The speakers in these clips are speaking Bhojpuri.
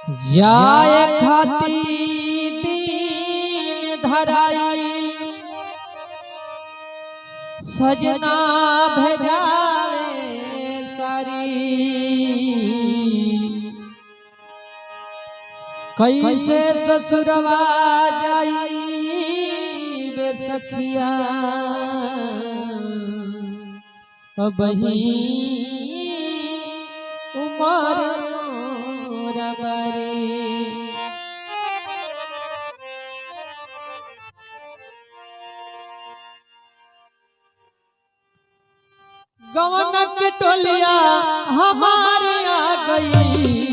जाए खाती दीन धराई सजना भेजावे सारी कैसे ससुरवा जाई बे सखिया अबही उमर मोरा बारे गवन के टोलिया हमारे आ गई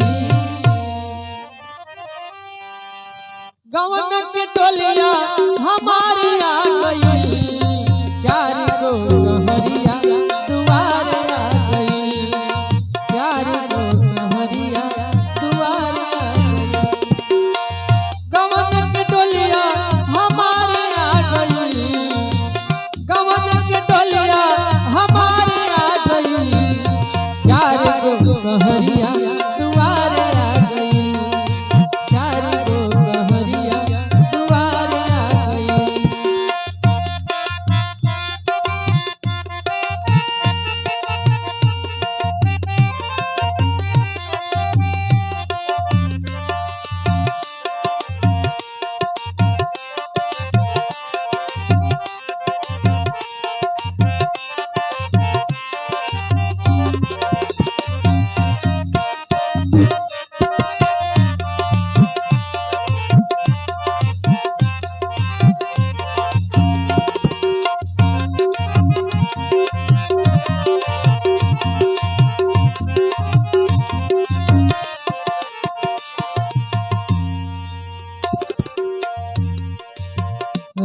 गवन के टोलिया हमारे आ गई चार गो कहरिया दुआरे आ गई चार गो कहरिया दुआरे आ गई गवन के टोलिया हमारे आ गई गवन के टोलिया हमारे आ गई चार गो कहरिया दुआरे आ गई चार गो कहरिया दुआरे आ गई।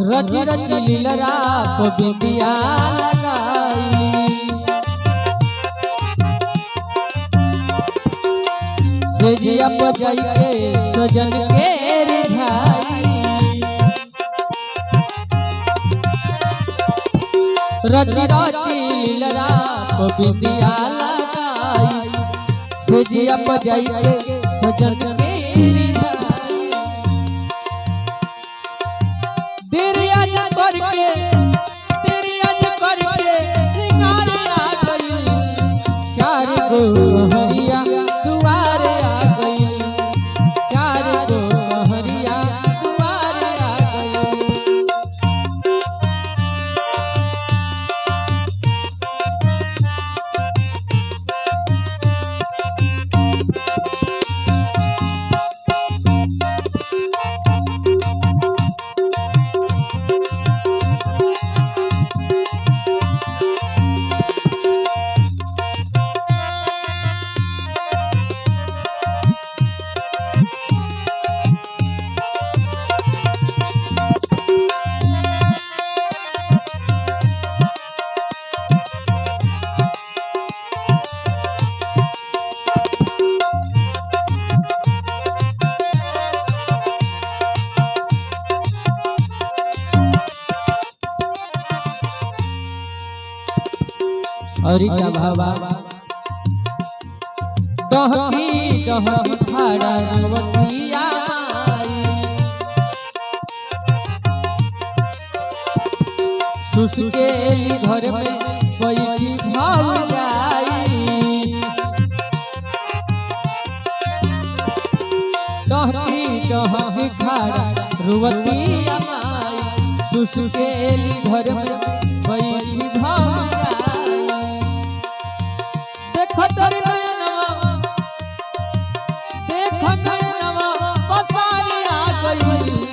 रची रची लीलरा को बिंदिया लगाई सेजिया बजाई के सजन के रिझाई रची रची लीलरा को बिंदिया लगाई सेजिया बजाई के सजन के रिझाई तेरी आज करके सिंगार आ गई चार गो कहरिया दुआरे आ गई चार गो कहरिया दुआरे आ गई। अरे क्या भावा डहकी डहकी खड़ा रवतिया माई सुसुकेली घर में बैठी भाव जाई डहकी डहकी खड़ा रवतिया माई सुसुकेली घर में बैठी भाव देखो तोरी नयनवा पसारी आ गई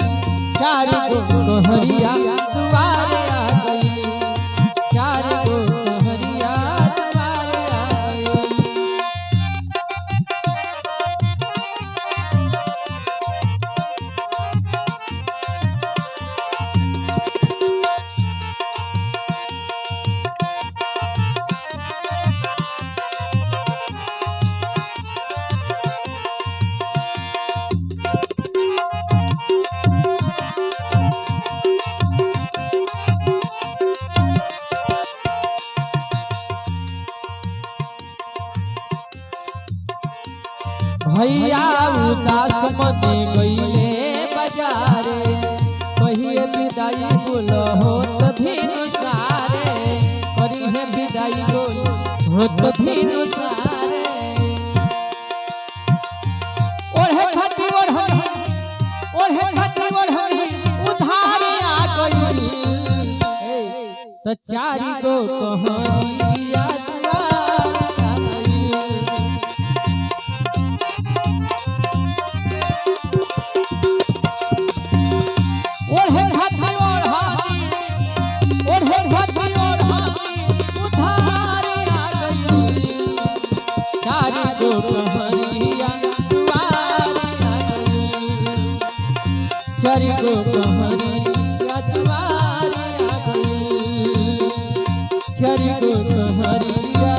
चार गो कहरिया दुआरे आ गई चार गो कहरिया दुआरे आ गई। भैया उदास मने गईले बाजारे कहिए विदाई बोल होत भिनु सारे करी है विदाई बोल होत भिनु सारे ओढ़े खाती ओढ़नी उधारी आ गई तो चारी गो कहरिया चारी गो कहरिया दुआरे आ गई चारी गो कहरिया